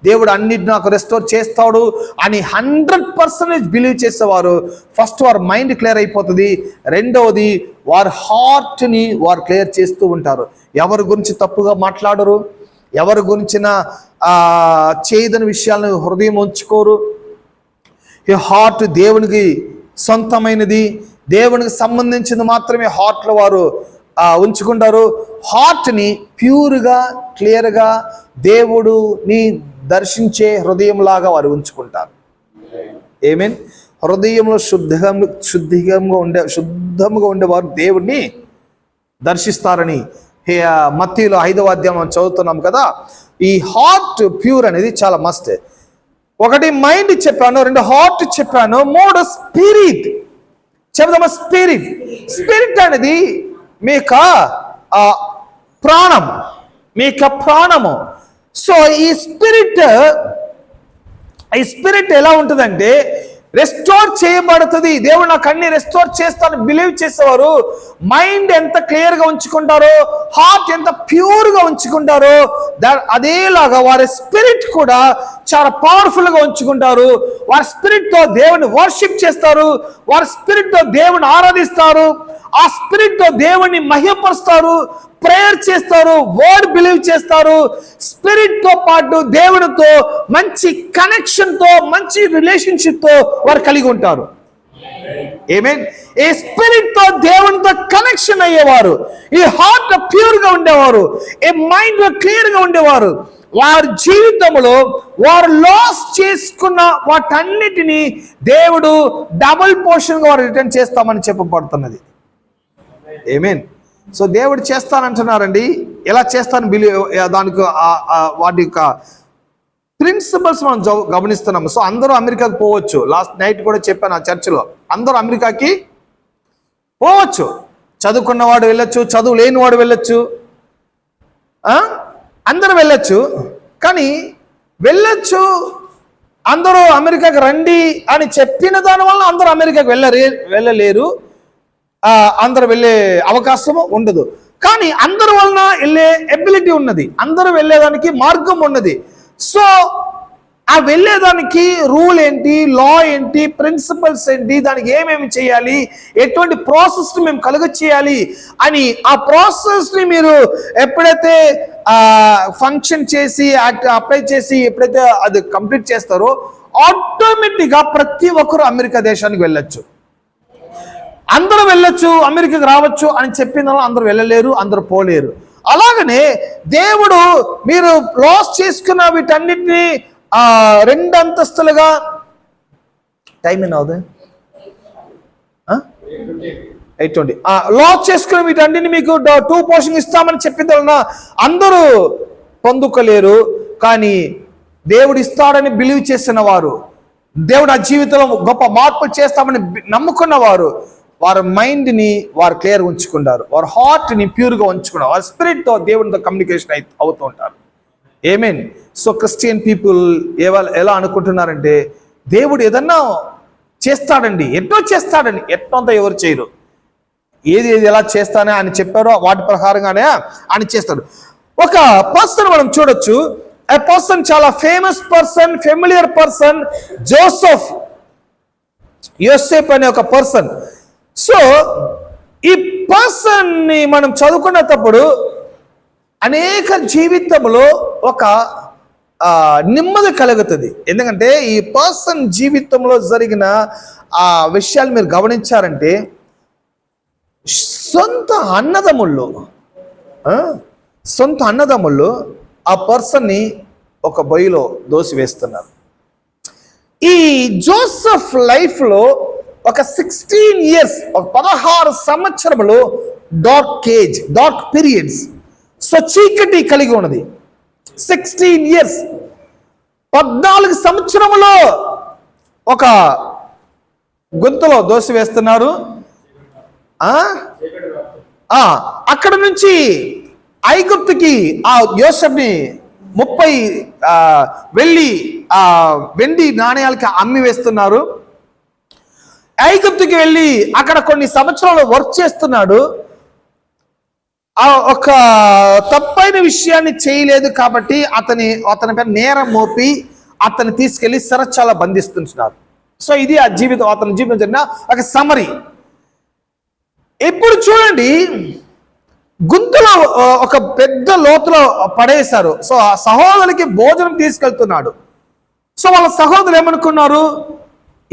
దేవుడు అన్నిటి నాకు రెస్టోర్ చేస్తాడు అని 100% బిలీవ్ చేసేవారు. ఫస్ట్ వారి మైండ్ క్లియర్ అయిపోతుంది. రెండవది వారి హార్ట్ని వారు క్లియర్ చేస్తూ ఉంటారు. ఎవరి గురించి తప్పుగా మాట్లాడరు, ఎవరి గురించిన చేయదని విషయాలను హృదయం ఉంచుకోరు. ఈ హార్ట్ దేవునికి సొంతమైనది, దేవునికి సంబంధించింది మాత్రమే హార్ట్లో వారు ఉంచుకుంటారు. హార్ట్ని ప్యూర్గా, క్లియర్గా దేవుడుని దర్శించే హృదయంలాగా వారు ఉంచుకుంటారు. ఏమేన్? హృదయంలో శుద్ధంగా ఉండేవారు దేవుడిని దర్శిస్తారని మత్తయిలో 5వ అధ్యాయం మనం చదువుతున్నాం కదా. ఈ హార్ట్ ప్యూర్ అనేది చాలా మస్ట్. ఒకటి మైండ్ చెప్పాను, 2 హార్ట్ చెప్పాను, 3 స్పిరిట్ చెప్దామా. స్పిరిట్ అనేది మీకు ప్రాణం, మీ యొక్క ప్రాణము. సో ఈ స్పిరిట్ ఎలా ఉంటుందంటే రెస్టోర్ చేయబడుతుంది. దేవుడు నాకు అన్ని రెస్టోర్ చేస్తాను బిలీవ్ చేసేవారు మైండ్ ఎంత క్లియర్ గా ఉంచుకుంటారో, హార్ట్ ఎంత ప్యూర్ గా ఉంచుకుంటారో, అదేలాగా వారి స్పిరిట్ కూడా చాలా పవర్ఫుల్ గా ఉంచుకుంటారు. వారి స్పిరిట్ తో దేవుని వర్షిప్ చేస్తారు, వారి స్పిరిట్ తో దేవుని ఆరాధిస్తారు, ఆ స్పిరిట్ తో దేవుని మహిమపరుస్తారు, ప్రేయర్ చేస్తారు, వర్డ్ బిలీవ్ చేస్తారు. స్పిరిట్ తో పాటు దేవునితో మంచి కనెక్షన్ తో, మంచి రిలేషన్షిప్ తో వారు కలిగి ఉంటారు. ఆమేన్. ఈ స్పిరిట్ తో దేవునితో కనెక్షన్ అయ్యేవారు, ఈ హార్ట్ ప్యూర్ గా ఉండేవారు, ఈ మైండ్ క్లియర్ గా ఉండేవారు. వారి జీవితంలో వారు లాస్ చేసుకున్న వాటన్నిటిని దేవుడు డబుల్ పోర్షన్ గా వారు రిటర్న్ చేస్తామని చెప్పబడుతున్నది. ఆమేన్. సో దేవుడు చేస్తానంటున్నారండి. ఎలా చేస్తాను దానికి వాటి యొక్క ప్రిన్సిపల్స్ మనం గమనిస్తున్నాము. సో అందరూ అమెరికాకి పోవచ్చు. లాస్ట్ నైట్ కూడా చెప్పాను ఆ చర్చిలో, అందరూ అమెరికాకి పోవచ్చు. చదువుకున్నవాడు వెళ్ళొచ్చు, చదువు లేనివాడు వెళ్ళొచ్చు, అందరూ వెళ్ళొచ్చు. కానీ వెళ్ళొచ్చు, అందరూ అమెరికాకి రండి అని చెప్పిన దానివల్ల అందరూ అమెరికాకి వెళ్ళలేరు, అందరూ వెళ్ళే అవకాశం ఉండదు. కానీ అందరి వలన వెళ్ళే ఎబిలిటీ ఉన్నది, అందరూ వెళ్ళేదానికి మార్గం ఉన్నది. సో ఆ వెళ్ళేదానికి రూల్ ఏంటి, లా ఏంటి, ప్రిన్సిపల్స్ ఏంటి, దానికి ఏమేమి చేయాలి, ఎటువంటి ప్రాసెస్ని మేము కలుగ చేయాలి అని ఆ ప్రాసెస్ని మీరు ఎప్పుడైతే ఫంక్షన్ చేసి అప్లై చేసి ఎప్పుడైతే అది కంప్లీట్ చేస్తారో ఆటోమేటిక్గా ప్రతి ఒక్కరు అమెరికా దేశానికి వెళ్ళొచ్చు. అందరూ వెళ్ళొచ్చు, అమెరికాకి రావచ్చు అని చెప్పిన వాళ్ళు అందరూ వెళ్ళలేరు, అందరూ పోలేరు. అలాగనే దేవుడు మీరు లాస్ చేసుకున్న వీటన్నిటిని 2 అంతస్తులుగా టైం ఏం అవుతుంది 8:20 లాస్ చేసుకున్న వీటన్నిటిని మీకు 2 పోర్షన్ ఇస్తామని చెప్పిన వలన అందరూ పొందుకోలేరు. కానీ దేవుడు ఇస్తాడని బిలీవ్ చేసిన వారు, దేవుడు ఆ జీవితంలో గొప్ప మార్పులు చేస్తామని నమ్ముకున్న వారు, వారి మైండ్ని వారు క్లియర్ ఉంచుకుంటారు, వారి హార్ట్ని ప్యూర్గా ఉంచుకున్నారు, వారి స్పిరిట్తో దేవునితో కమ్యూనికేషన్ అవుతూ ఉంటారు. ఆమేన్. సో క్రిస్టియన్ పీపుల్ ఎలా అనుకుంటున్నారంటే దేవుడు ఏదన్నా చేస్తాడండి, ఎన్నో చేస్తాడండి, ఎట్లంతా ఎవరు చేయరు. ఏది ఎలా చేస్తానే అని చెప్పారో వాటి ప్రకారంగానే అని చేస్తాడు. ఒక పర్సన్ మనం చూడొచ్చు, ఆ పర్సన్ చాలా famous person, familiar person, Yosef అనే ఒక పర్సన్. సో ఈ పర్సన్ ని మనం చదువుకునేటప్పుడు అనేక జీవితంలో ఒక నెమ్మది కలుగుతుంది. ఎందుకంటే ఈ పర్సన్ జీవితంలో జరిగిన ఆ విషయాలు మీరు గమనించారంటే సొంత అన్నదమ్ముళ్ళు ఆ పర్సన్ని ఒక బొయ్యిలో దోసివేస్తున్నారు. ఈ జోసెఫ్ లైఫ్లో ఒక 16 years, ఒక 16 సంవత్సరములు డార్క్ పీరియడ్స్, సో చీకటి కలిగి ఉన్నది. 16 years, 14 సంవత్సరములో ఒక గొంతులో దోసి వేస్తున్నారు. అక్కడ నుంచి ఐగుప్తుకి ఆ యోసేఫ్ని 30 వెండి నాణ్యాలకి అమ్మి వేస్తున్నారు. ఐగుప్తుకి వెళ్ళి అక్కడ కొన్ని సంవత్సరాలు వర్క్ చేస్తున్నాడు. ఒక తప్పైన విషయాన్ని చేయలేదు కాబట్టి అతనిపై నేరం మోపి అతన్ని తీసుకెళ్లి సరచాల బంధిస్తున్నారు. సో ఇది ఆ జీవితం, అతని జీవితం జరిగిన ఒక సమరీ. ఇప్పుడు చూడండి, గుంతలో ఒక పెద్ద లోతులో పడేశారు. సో ఆ సహోదరునికి భోజనం తీసుకెళ్తున్నాడు. సో వాళ్ళ సహోదరులు ఏమనుకున్నారు,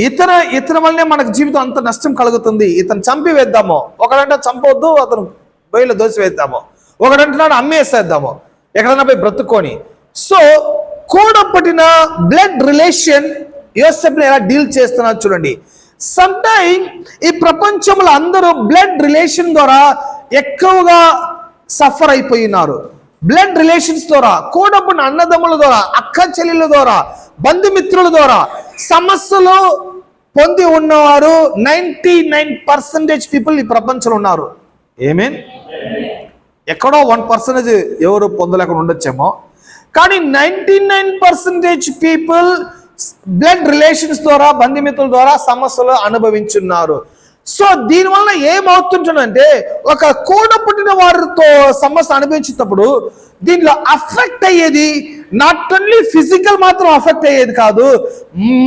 ఇతని వల్లనే మనకు జీవితం అంత నష్టం కలుగుతుంది, ఇతను చంపి వేద్దాము. ఒకడంటే చంపవద్దు, అతను బయలు దోసి వేద్దాము, ఒకడంటున్నాడు అమ్మేసేద్దాము, ఎక్కడైనా పోయి బ్రతుకొని. సో కూడపట్టిన బ్లడ్ రిలేషన్ యోసేఫ్ని ఎలా డీల్ చేస్తున్నారు చూడండి. సమ్ టైమ్ ఈ ప్రపంచంలో అందరూ బ్లడ్ రిలేషన్ ద్వారా ఎక్కువగా సఫర్ అయిపోయినారు. బ్లడ్ రిలేషన్స్ ద్వారా, కూడపడిన అన్నదమ్ముల ద్వారా, అక్క చెల్లెల ద్వారా, బంధుమిత్రుల ద్వారా సమస్యలు పొంది ఉన్నవారు 99% పీపుల్ ఈ ప్రపంచంలో ఉన్నారు. ఆమేన్. ఎక్కడో 1% ఎవరు పొందలేకుండా ఉండొచ్చేమో, కానీ 99% పీపుల్ బ్లడ్ రిలేషన్స్ ద్వారా, బంధుమిత్రుల ద్వారా సమస్యలు అనుభవించున్నారు. సో దీనివల్ల ఏమవుతుంటుందంటే, ఒక కూడ పుట్టిన వారితో సమస్య అనుభవించేటప్పుడు దీనిలో అఫెక్ట్ అయ్యేది నాట్ ఓన్లీ ఫిజికల్ మాత్రం అఫెక్ట్ అయ్యేది కాదు,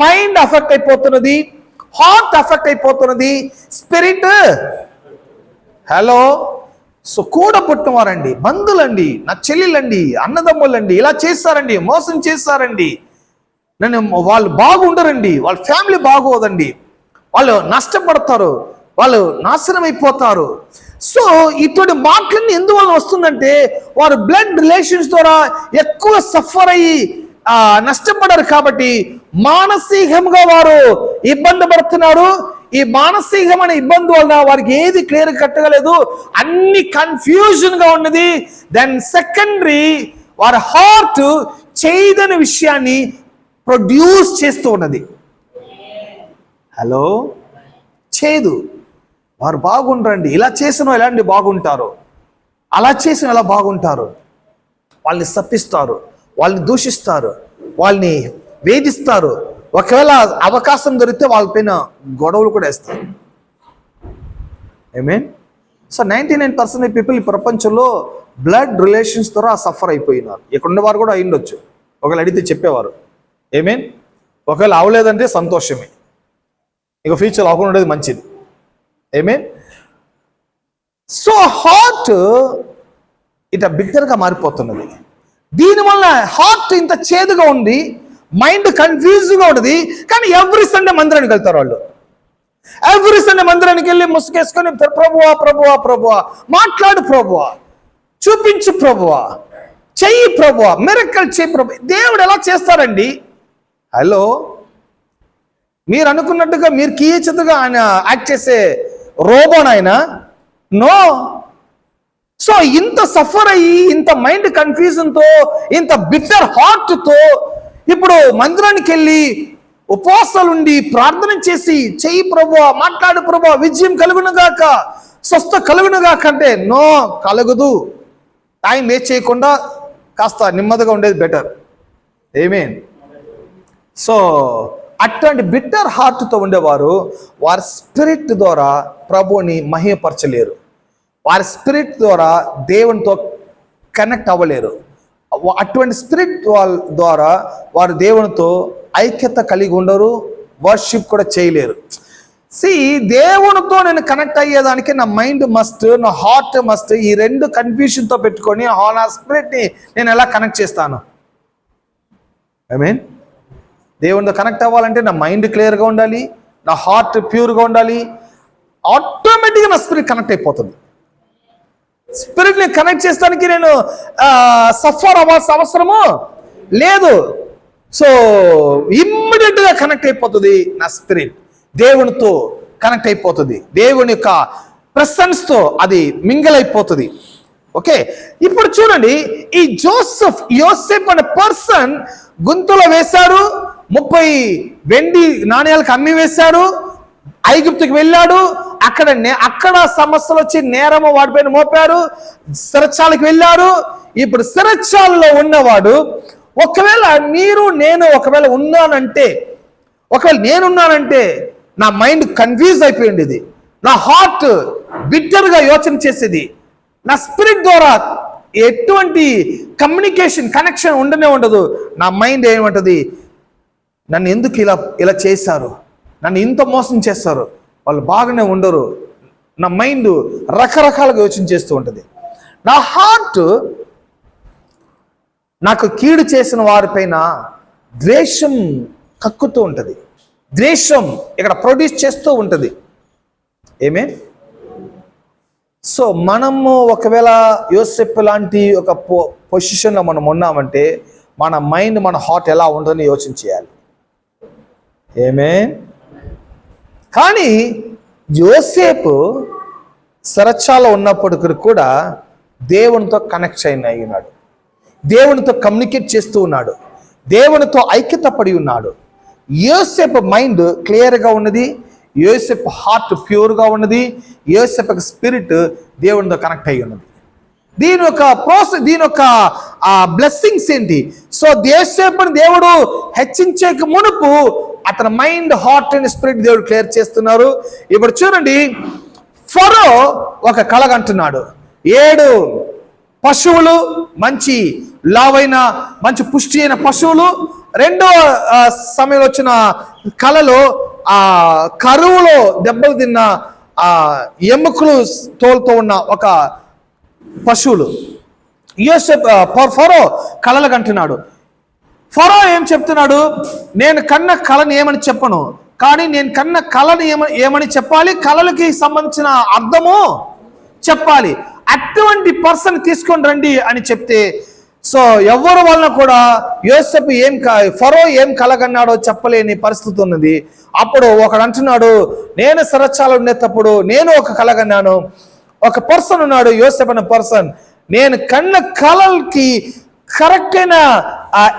మైండ్ అఫెక్ట్ అయిపోతున్నది, హార్ట్ అఫెక్ట్ అయిపోతున్నది, స్పిరిట్. హలో, సో కూడ పుట్టిన వారండి, బంధువులండి, నా చెల్లెలండి, అన్నదమ్ములండి, ఇలా చేస్తారండి, మోసం చేస్తారండి, వాళ్ళు బాగుండరండి, వాళ్ళ ఫ్యామిలీ బాగోదండి, వాళ్ళు నష్టపడతారు, వాళ్ళు నాశనం అయిపోతారు. సో ఇటువంటి మాటలన్నీ ఎందువల్ల వస్తుందంటే, వారు బ్లడ్ రిలేషన్స్ ద్వారా ఎక్కువ సఫర్ అయ్యి నష్టపడరు కాబట్టి మానసికంగా వారు ఇబ్బంది పడుతున్నారు. ఈ మానసికమైన ఇబ్బంది వలన వారికి ఏది క్లియర్ కట్టగలేదు, అన్ని కన్ఫ్యూజన్ గా ఉన్నది. దెన్ సెకండరీ, వారి హార్ట్ చేయదని విషయాన్ని ప్రొడ్యూస్ చేస్తూ ఉన్నది. హలో, చేదు. వారు బాగుండండి, ఇలా చేసిన ఎలాంటి బాగుంటారు, అలా చేసిన ఎలా బాగుంటారు, వాళ్ళని శపిస్తారు, వాళ్ళని దూషిస్తారు, వాళ్ళని వేధిస్తారు, ఒకవేళ అవకాశం దొరికితే వాళ్ళపైన గొడవలు కూడా వేస్తారు. ఆమేన్. సో 99% పీపుల్ ఈ ప్రపంచంలో బ్లడ్ రిలేషన్స్ ద్వారా సఫర్ అయిపోయినారు. ఇక్కడ ఉండేవారు కూడా అయ్యుండొచ్చు, ఒకవేళ అడిగితే చెప్పేవారు. ఆమేన్. ఒకవేళ అవలేదంటే సంతోషమే, ఇక ఫ్యూచర్ అవ్వకుండా ఉండేది మంచిది. ఆమేన్. సో హార్ట్ ఇట బిగ్గరగా మారిపోతున్నది. దీనివల్ల హార్ట్ ఇంత చేదుగా ఉంది, మైండ్ కన్ఫ్యూజ్గా ఉన్నది. కానీ ఎవ్రీ సండే మందిరానికి వెళ్తారు వాళ్ళు. ఎవ్రీ సండే మందిరానికి వెళ్ళి ముసుగేసుకొని, ప్రభువా ప్రభువా ప్రభువా, మాట్లాడు ప్రభువా, చూపించు ప్రభువా, చెయ్యి ప్రభువా, మిరకల్ చెయ్యి ప్రభు. దేవుడు ఎలా చేస్తారండి? హలో, మీరు అనుకున్నట్టుగా మీరు కీచతుగా ఆయన యాక్ట్ చేసే రోబోన్ ఆయన? నో. సో ఇంత సఫర్ అయ్యి, ఇంత మైండ్ కన్ఫ్యూజన్తో, ఇంత బిట్టర్ హార్ట్తో ఇప్పుడు మందిరానికి వెళ్ళి ఉపవాసాలుండి ప్రార్థన చేసి, చెయ్యి ప్రభువా, మాట్లాడు ప్రభువా, విజయం కలుగునుగాక, స్వస్థ కలుగునుగాక అంటే నో, కలుగుదు. టైం వేస్ట్ చేయకుండా కాస్త నెమ్మదిగా ఉండేది బెటర్. ఆమేన్. సో అట్లాంటి బిట్టర్ హార్ట్తో ఉండేవారు వారి స్పిరిట్ ద్వారా ప్రభువుని మహిమపరచలేరు, వారి స్పిరిట్ ద్వారా దేవునితో కనెక్ట్ అవ్వలేరు. అటువంటి స్పిరిట్ ద్వారా వారు దేవునితో ఐక్యత కలిగి ఉండరు, వర్షిప్ కూడా చేయలేరు. దేవునితో నేను కనెక్ట్ అయ్యేదానికి నా మైండ్ మస్ట్, నా హార్ట్ మస్ట్. ఈ రెండు కన్ఫ్యూషన్తో పెట్టుకొని నా స్పిరిట్ని నేను ఎలా కనెక్ట్ చేస్తాను? ఆమేన్. దేవునితో కనెక్ట్ అవ్వాలంటే నా మైండ్ క్లియర్గా ఉండాలి, నా హార్ట్ ప్యూర్గా ఉండాలి. ఆటోమేటిక్గా నా స్పిరిట్ కనెక్ట్ అయిపోతుంది. స్పిరిట్ని కనెక్ట్ చేస్తానికి నేను సఫర్ అవ్వాల్సిన అవసరము లేదు. సో ఇమ్మీడియట్గా కనెక్ట్ అయిపోతుంది నా స్పిరిట్, దేవునితో కనెక్ట్ అయిపోతుంది, దేవుని యొక్క ప్రెసెన్స్తో అది మింగిల్ అయిపోతుంది. ఓకే, ఇప్పుడు చూడండి, ఈ యోసేపు అనే పర్సన్ గుంతలో వేశాడు, 30 వెండి నాణ్యాలకు అమ్మి వేశాడు, ఐగుప్తుకి వెళ్ళాడు. అక్కడ సమస్యలు వచ్చి నేరము వాడిపైన మోపారు, సిరచాలకు వెళ్ళాడు. ఇప్పుడు సిరచాలలో ఉన్నవాడు, ఒకవేళ ఒకవేళ నేనున్నానంటే నా మైండ్ కన్ఫ్యూజ్ అయిపోయింది, నా హార్ట్ బిట్టర్గా యోచన చేసేది, నా స్పిరిట్ ద్వారా ఎటువంటి కమ్యూనికేషన్ కనెక్షన్ ఉండదు. నా మైండ్ ఏమంటది? నన్ను ఎందుకు ఇలా చేశారు, నన్ను ఇంత మోసం చేస్తారు, వాళ్ళు బాగానే ఉండరు. నా మైండ్ రకరకాలుగా యోచన చేస్తూ ఉంటుంది. నా హార్ట్ నాకు కీడు చేసిన వారిపైన ద్వేషం కక్కుతూ ఉంటుంది, ద్వేషం ఇక్కడ ప్రొడ్యూస్ చేస్తూ ఉంటుంది. ఏమే. సో మనము ఒకవేళ యోసేపు లాంటి ఒక పొజిషన్లో మనం ఉన్నామంటే మన మైండ్, మన హార్ట్ ఎలా ఉంటుందని యోచన చేయాలి. ఏమే. కానీ యోసేపు సరచాలో ఉన్నప్పటికీ కూడా దేవునితో కనెక్ట్ అయినాడు, దేవునితో కమ్యూనికేట్ చేస్తూ ఉన్నాడు, దేవునితో ఐక్యత పడి ఉన్నాడు. యోసేపు మైండ్ క్లియర్గా ఉన్నది, యోసేపు హార్ట్ ప్యూర్గా ఉన్నది, యోసేపు స్పిరిట్ దేవునితో కనెక్ట్ అయి ఉన్నది. దీని యొక్క దీని యొక్క బ్లెస్సింగ్స్ ఏంటి? సో యోసేపుని దేవుడు హెచ్చించేక మునుపు అతని మైండ్, హార్ట్ అండ్ స్పిరిట్ దేవుడు క్లియర్ చేస్తున్నారు. ఇప్పుడు చూడండి, ఫరో ఒక కలగంటున్నాడు. 7 పశువులు, మంచి లావైన మంచి పుష్టి అయిన పశువులు. రెండో సమయంలో వచ్చిన కళలో కరువులో దెబ్బలు తిన్న ఎముకలు తోలుతో ఉన్న ఒక పశువులు. ఫరో కళలు కంటున్నాడు. ఫరో ఏం చెప్తున్నాడు? నేను కన్న కళని ఏమని చెప్పను, కానీ నేను కన్న కళని ఏమని చెప్పాలి, కళలకి సంబంధించిన అర్థము చెప్పాలి. అటువంటి పర్సన్ తీసుకొని రండి అని చెప్తే, సో ఎవరి వలన కూడా యోసేపు ఫరో ఏం కలగన్నాడో చెప్పలేని పరిస్థితి ఉన్నది. అప్పుడు ఒకడు అంటున్నాడు, నేను సరచాలు ఉండేటప్పుడు నేను ఒక కలగన్నాను. ఒక పర్సన్ ఉన్నాడు, యోసేపు అనే పర్సన్, నేను కన్న కళలకి కరెక్ట్ అయిన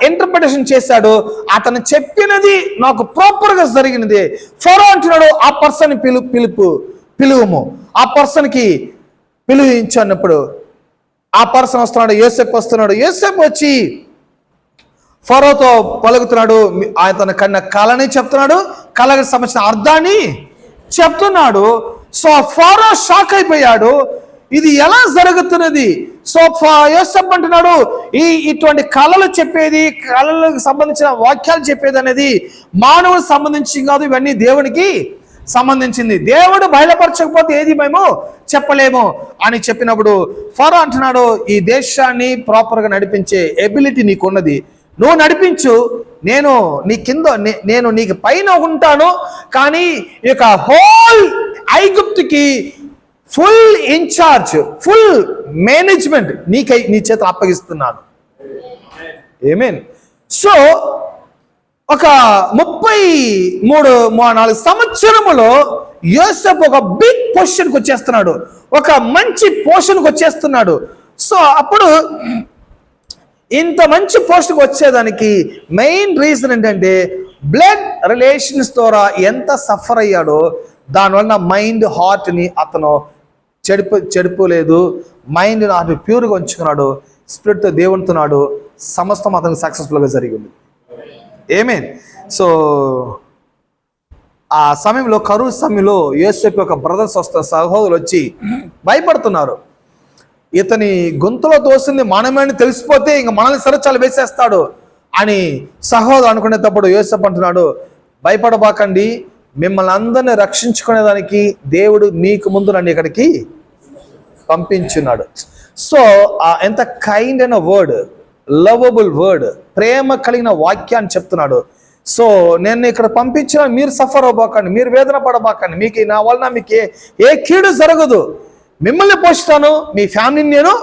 ఇంటర్ప్రిటేషన్ చేశాడు. అతను చెప్పినది నాకు ప్రాపర్గా జరిగినది. ఫరో అంటున్నాడు, ఆ పర్సన్ పిలువము. ఆ పర్సన్కి పిలువించినప్పుడు ఆ పర్సన్ వస్తున్నాడు, యోసేపు వస్తున్నాడు. యోసేపు వచ్చి ఫరోతో పలుకుతున్నాడు. అతను కన్న కళని చెప్తున్నాడు, కళకి సంబంధించిన అర్థాన్ని చెప్తున్నాడు. సో ఫరో షాక్ అయిపోయాడు, ఇది ఎలా జరుగుతున్నది? సో యోసేపు అంటున్నాడు, ఇటువంటి కళలు చెప్పేది, కళలకు సంబంధించిన వాక్యాలు చెప్పేది అనేది మానవులకు సంబంధించి కాదు, ఇవన్నీ దేవునికి సంబంధించింది. దేవుడు బయలుపరచకపోతే ఏది మేము చెప్పలేము అని చెప్పినప్పుడు ఫరో అంటున్నాడు, ఈ దేశాన్ని ప్రాపర్గా నడిపించే ఎబిలిటీ నీకున్నది, నువ్వు నడిపించు, నేను నీ కింద, నేను నీకు పైన ఉంటాను, కానీ ఈ యొక్క హోల్ ఐగుప్తుకి ఫుల్ ఇన్ఛార్జ్, ఫుల్ మేనేజ్మెంట్ నీ చేత అప్పగిస్తున్నాను. ఆమేన్. సో ఒక 33-34 సంవత్సరములో యోసేపు ఒక బిగ్ పొజిషన్కి వచ్చేస్తున్నాడు, ఒక మంచి పొజిషన్కి వచ్చేస్తున్నాడు. సో అప్పుడు ఇంత మంచి పోస్ట్కి వచ్చేదానికి మెయిన్ రీజన్ ఏంటంటే, బ్లడ్ రిలేషన్స్ ద్వారా ఎంత సఫర్ అయ్యాడో దానివల్ల మైండ్, హార్ట్ని అతను చెడిపోలేదు. మైండ్ అతను ప్యూర్గా ఉంచుకున్నాడు, స్పిరిట్తో దేవునితున్నాడు. సమస్తం అతనికి సక్సెస్ఫుల్గా జరిగింది. ఆమేన్. సో ఆ సమయంలో, కరువు సమయంలో యోసేపు యొక్క బ్రదర్స్ వస్తారు, సహోదరులు వచ్చి భయపడుతున్నారు. ఇతని గొంతులో తోసింది మనమేని తెలిసిపోతే ఇంక మనల్ని సరచాలు వేసేస్తాడు అని సహోదరు అనుకునేటప్పుడు యోసేపు అంటున్నాడు, భయపడబాకండి, మిమ్మల్ని అందరినీ రక్షించుకునేదానికి దేవుడు మీకు ముందు నన్ను ఇక్కడికి పంపించున్నాడు. సో ఎంత కైండ్ అయిన వర్డ్, లవబుల్ వర్డ్, ప్రేమ కలిగిన వాక్యాన్ని చెప్తున్నాడు. సో నేను ఇక్కడ పంపించిన మీరు సఫర్ అవ్వబాకండి, మీరు వేదన పడబాకండి, మీకు నా వలన మీకు ఏ కీడు జరగదు, మిమ్మల్ని పోషిస్తాను, మీ ఫ్యామిలీని నేను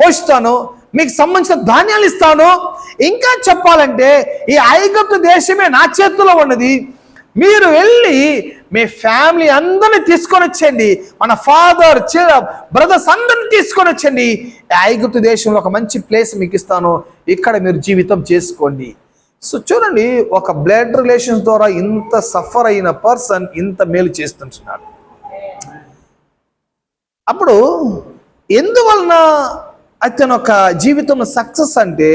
పోషిస్తాను, మీకు సంబంధించిన ధాన్యాలు ఇస్తాను. ఇంకా చెప్పాలంటే ఈ ఐగుప్తు దేశమే నా చేతిలో ఉన్నది, మీరు వెళ్ళి మీ ఫ్యామిలీ అందరినీ తీసుకొని వచ్చేయండి, మన ఫాదర్, బ్రదర్స్ అందరినీ తీసుకొని వచ్చేయండి, ఐగుప్తు దేశంలో ఒక మంచి ప్లేస్ మీకు ఇస్తాను, ఇక్కడ మీరు జీవితం చేసుకోండి. సో చూడండి, ఒక బ్లడ్ రిలేషన్స్ ద్వారా ఇంత సఫర్ అయిన పర్సన్ ఇంత మేలు చేస్తుంటున్నాడు. అప్పుడు ఎందువలన అతను ఒక జీవితంలో సక్సెస్ అంటే,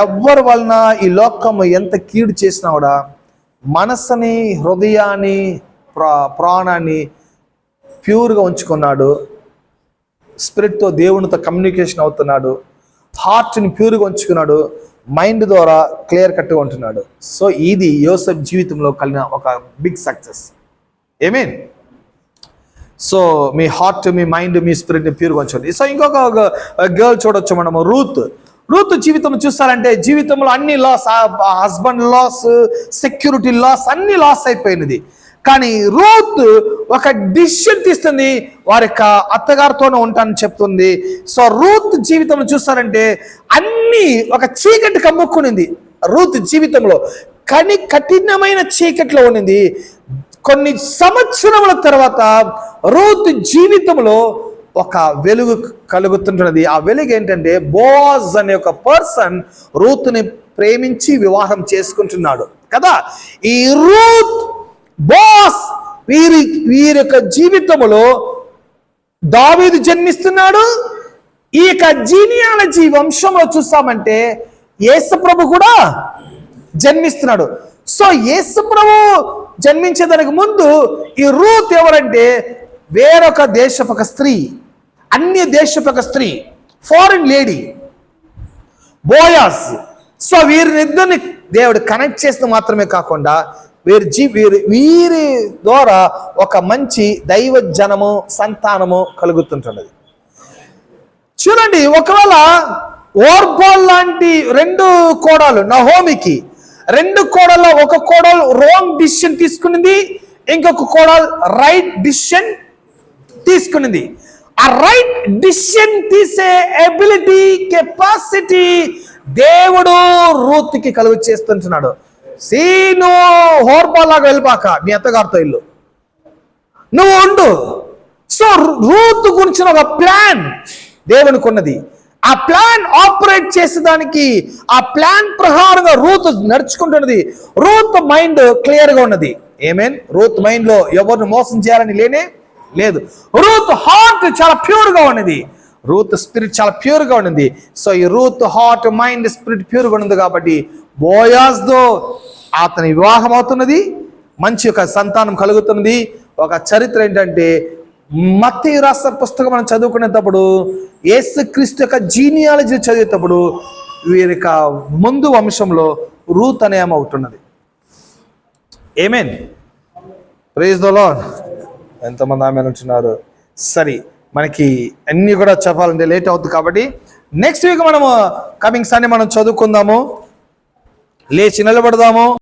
ఎవరి వలన ఈ లోకము ఎంత కీడు చేసినా కూడా మనసుని, హృదయాన్ని, ప్రాణాన్ని ప్యూర్గా ఉంచుకున్నాడు, స్పిరిట్తో దేవునితో కమ్యూనికేషన్ అవుతున్నాడు, హార్ట్ని ప్యూర్గా ఉంచుకున్నాడు, మైండ్ ద్వారా క్లియర్ కట్గా ఉంటున్నాడు. సో ఇది యోసేపు జీవితంలో కలిగిన ఒక బిగ్ సక్సెస్. ఆమేన్. సో మీ హార్ట్, మీ మైండ్, మీ స్పిరిట్ని ప్యూర్గా ఉంచండి. సో ఇంకొక గర్ల్ చూడొచ్చు మనము, రూత్ జీవితం చూస్తారంటే జీవితంలో అన్ని loss, husband loss, security loss, అన్ని లాస్ అయిపోయినది. కానీ రూత్ ఒక డిసిషన్ తీస్తుంది, వారి యొక్క అత్తగారితోనే ఉంటానని చెప్తుంది. సో రూత్ జీవితంలో చూస్తారంటే అన్ని ఒక చీకటి కమ్ముకునింది. రూత్ జీవితంలో కఠినమైన చీకట్లో ఉండింది. కొన్ని సంవత్సరముల తర్వాత రూత్ జీవితంలో ఒక వెలుగు కలుగుతుంటున్నది. ఆ వెలుగు ఏంటంటే, బోaz అనే ఒక పర్సన్ రూత్ని ప్రేమించి వివాహం చేసుకుంటున్నాడు కదా. ఈ రూత్, బోaz వీరి యొక్క జీవితంలో దావీదు జన్మిస్తున్నాడు, ఈ యొక్క జీనియాలజీ వంశంలో చూస్తామంటే యేసు ప్రభు కూడా జన్మిస్తున్నాడు. సో యేసు ప్రభు జన్మించేదానికి ముందు ఈ రూత్ ఎవరంటే వేరొక దేశపు ఒక స్త్రీ, అన్య దేశపు ఒక స్త్రీ, ఫారిన్ లేడీ, బోయాస్. సో వీరినిద్దరిని దేవుడు కనెక్ట్ చేసిన మాత్రమే కాకుండా వీరి ద్వారా ఒక మంచి దైవ జనము సంతానము కలుగుతుంటున్నది. చూడండి, ఒకవేళ ఓర్బోల్ లాంటి 2 కోడలు నహోమికి, 2 కోడల్లో ఒక కోడలు రాంగ్ డిసిషన్ తీసుకునింది, ఇంకొక కోడలు రైట్ డిసిషన్ తీసుకునింది. ఆ రైట్ డిసిషన్ తీసే ఎబిలిటీ, కెపాసిటీ దేవుడు రూత్కి కలుగు చేస్తుంటున్నాడు. నువ్వు హోర్బాలాగా వెళ్ళిపాక, మీ అత్తగారితో ఇల్లు నువ్వు ఉండు. సో రూత్ గురించిన ఒక ప్లాన్ దేవునికి ఉన్నది. ఆ ప్లాన్ ఆపరేట్ చేసేదానికి, ఆ ప్లాన్ ప్రకారంగా రూత్ నడుచుకుంటున్నది. రూత్ మైండ్ క్లియర్ గా ఉన్నది. ఏమేన్? రూత్ మైండ్ లో ఎవరిని మోసం చేయాలని లేనే లేదు. రూత్ హార్ట్ చాలా ప్యూర్ గా ఉన్నది. రూత్ స్పిరిట్ చాలా ప్యూర్ గా ఉన్నది. సో ఈ Ruth heart, mind, spirit pure గా ఉన్నది కాబట్టి బోయాజ్తో అతని వివాహం అవుతున్నది, మంచి ఒక సంతానం కలుగుతున్నది. ఒక చరిత్ర ఏంటంటే మత్తయి రాసిన పుస్తకం మనం చదువుకునేటప్పుడు, యేసుక్రీస్తు యొక్క జీనియాలజీ చదివేటప్పుడు వీరి ముందు వంశంలో రూత్ అనే ఆమె ఒకటి ఉన్నది. ఆమేన్, ప్రైజ్ ది లార్డ్. ఎంతమంది ఆమె ఉంటున్నారు? సరే, మనకి అన్ని కూడా చెప్పాలంటే లేట్ అవుతుంది కాబట్టి నెక్స్ట్ వీక్ మనము కమింగ్ సండే మనం చదువుకుందాము. లేచి నిలబడదాము.